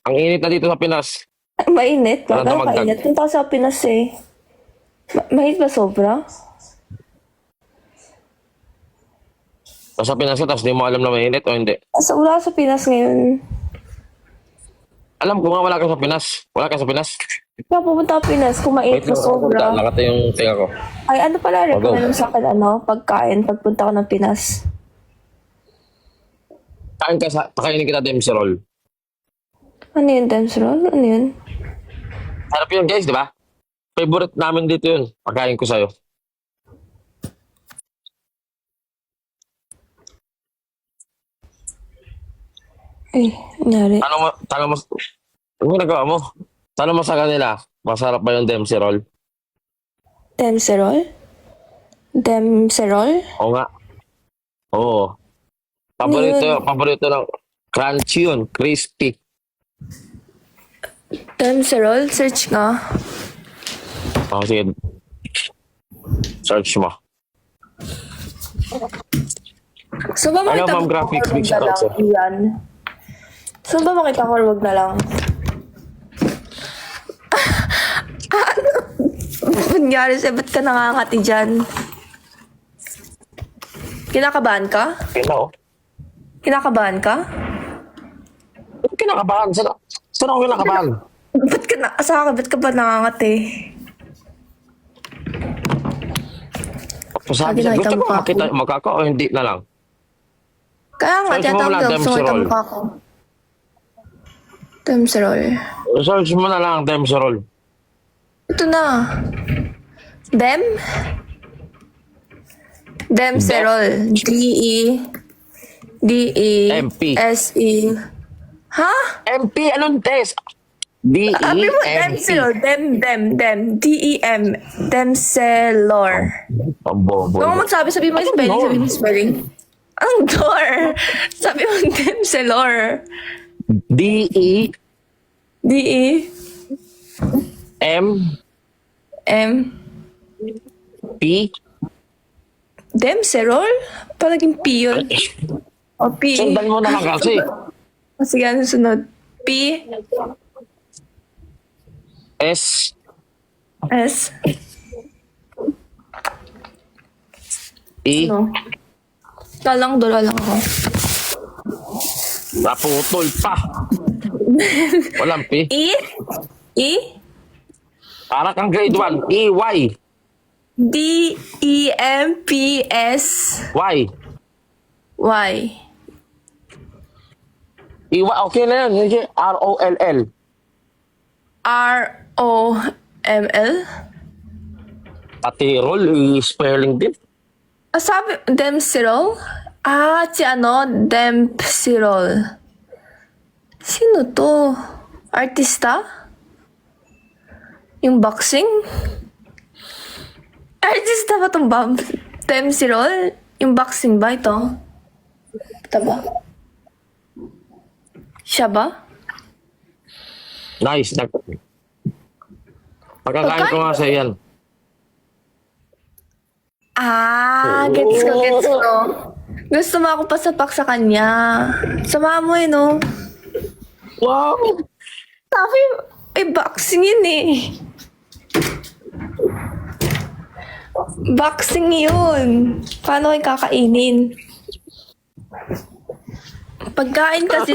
Ang init na dito sa Pinas. Ay, mainit. Ano Gano'n tumagdag? kainit. Punta ako sa Pinas eh. Mahit ba sobra? Nasa Pinas ka, tapos di mo alam na mainit o hindi. Wala ako sa Pinas ngayon. Alam ko nga wala ka sa Pinas. Wala ka sa Pinas. Kaya pupunta ako Pinas kung mainit Wait ba lang, sobra. nakata yung tinga ko. Ay, ano pala O, go. recommend mo sa akin, pagkain pagpunta ko ng Pinas? Pakainin kita Dempsey roll. Ano yun, Dems roll? Ano yun? Harap yun guys, di ba? Favorite namin dito yun. Pagkain ko sa'yo. Ay, nangyari. Ano nagawa mo? Tanong mo sa kanila, masarap ba yung Dempsey roll? Dempsey roll? Dempsey roll? Oo nga. Oo. Paborito ng crunchy yun, crispy. Dempsey roll? Search nga. Sige. Search mo. So ba makita Ma'am mo Graphics, or big wag na shoutout, lang? sir. Yan. So ba makita ko or wag na lang? Nangyari sa'yo, ba't ka nangangati dyan? Kinakabahan ka? Kaya Kinakabahan ka? kinakabahan. Saan ako kinakabahan? Ba't ka sa akin, ba't ka ba nangangati? Sabi Lagi gusto nakita ko mukha ko. makita magkaka o hindi na lang. Kaya nga, Search mo tiyatawag muna, daw, gusto Dempsey makita roll. mukha ko. Dempsey roll. Search mo na lang Dempsey roll. Ito na. Dem? Dempsey Dem? roll. MP. D-E-S-E. Ha? MP, anong test? Sabi mo, D-E-M-P. Dempsey roll. Dem. D-E-M. Dempsey lore. Ang bobo. Kung sabi mo yung spelling, sabi mo yung spelling. Ang door. Sabi mo, Dempsey lore. D-E-M D-E-M. P. Dempsey roll? Palaging P yun. O P. Sundan mo na lang kasi. O sige, ano sunod? P. S. S. E. No. Dala lang ako. Naputol pa. Walang P. E. E. Para kang grade 1. E-Y. D-E-M-P-S. Y. Y. E-Y. Okay na yan. Hindi. R-O-L-L. R-O-M-L. Pati roll, spelling din. Sabi, Dempsey roll? Si Dempsey roll. Sino to? Artista? Yung boxing? Artista ba itong Dempsey roll? Yung boxing ba ito? Ito ba? Siya ba? Nice. Pagkakain ko nga sa yan. Gets ko. Gusto mo ako pasapak sa kanya. Sama mo no? Wow! Sabi, boxing yun eh. Boxing yun. Paano kayo kakainin? Pagkain kasi.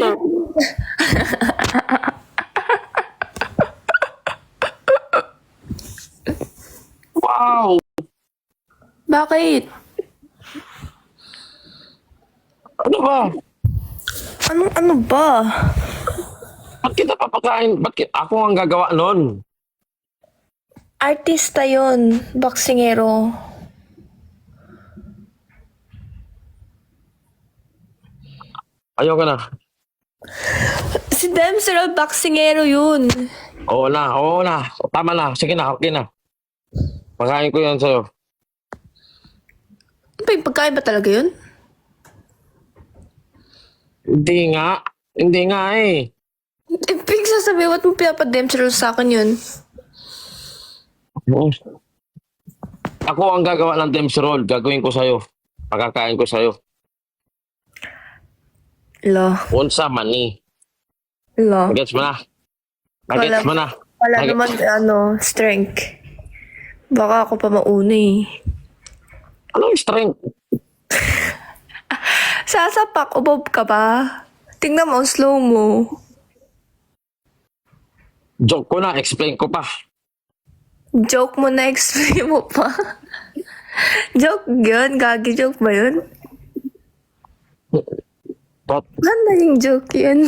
Wow! Bakit? Ano ba? Ano ba? Ba't kita papakain? Ako ang gagawa nun? Artista yun. Boxingero. Ayoko na. Si Dempsey Roll, boxingero yun. Oo na. Tama na. Sige na, okay na. Pakain ko yan sa'yo. Ano ba yung pagkain ba talaga yun? Hindi nga eh. Big sasabihin, ba't mo pinapa-Dempsey Roll sa akin yun? Oo. Ako ang gagawa ng Dempsey roll. Gagawin ko sa'yo. Pagkakain ko sa'yo. Lo. Unsa mani. Wala. Gets mo na? Gets mo na? Wala Nag- naman, strength. Baka ako pa mauna eh. Anong strength? Sasapak, ubob ka ba? Tingnan mo, slow mo. Joke ko na, explain ko pa. Joke mo na, explain mo pa. Joke yun? Gagi joke ba yun? Tot, Ano yung joke yun?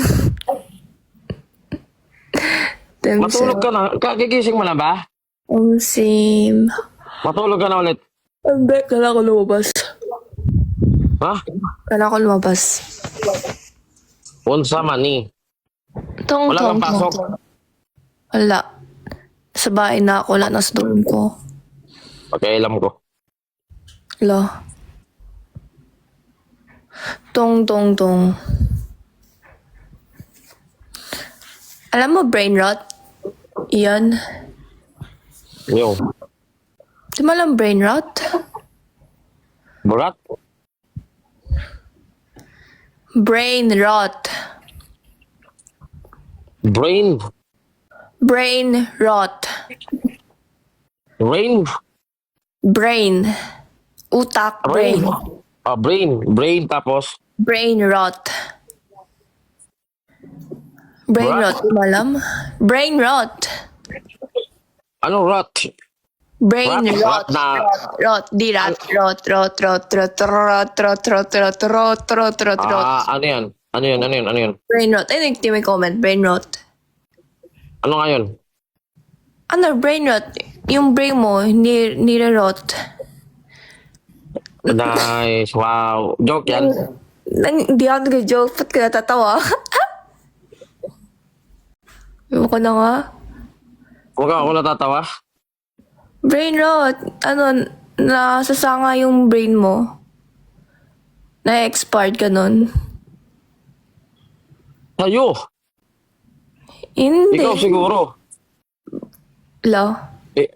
matulog ka na. Kagigising mo na ba? Same. Matulog ka na ulit. Hindi, kailangan ko lumabas. Ha? Kailangan ko lumabas. Unsa man ni? Tong, Wala kang pasok? Wala. Sa bahay na ako, wala na sa dorm ko. Pakialam ko. Wala. Tong. Alam mo, brain rot? Iyan. Yo. Di mo alam brain rot? Burat? Brain rot. Brain? Brain rot. Rain? Brain. Utak, brain. Brain. Brain tapos? Brain rot. Brain What? rot, di mo alam? Brain rot. Ano rot? Brain Rot, rot. rot na- Rot. Di rat. Rot. Ano yan? Ano yan? Brain rot. Ay, nagti may comment. Brain rot. Ano nga yun? Ano, brain rot? Yung brain mo, nire-rot. Nice. Wow. Joke yan. Hindi ako nag-joke. Ba't ka natatawa? Ewan ko na nga. Huwag ako natatawa. Brain rot. Ano, nasasanga yung brain mo. Na-expired ka nun. Tayo. Hindi. Ikaw siguro. La. Eh,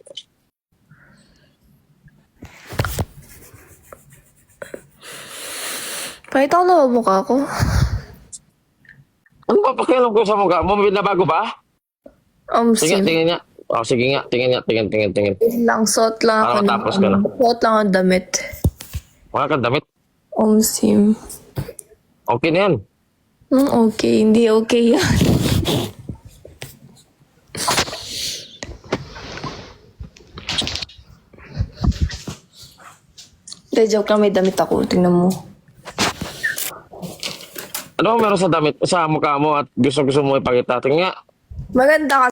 Pakita ko na ba mukha ko? ano ba pakialam ko sa mukha mo? Binabago ba? Sige, Sim. tingin nga. Sige nga. Tingin. Lang, suot lang ako. Para matapos ka na. Suot lang ang damit. Wala kang damit. Sim. Okay na yan. Okay, hindi okay yan. Hindi, joke lang, may damit ako. Tingnan mo. Ano meron sa damit sa mukha mo at gusto mo ipakita? Tingin nga. Maganda ka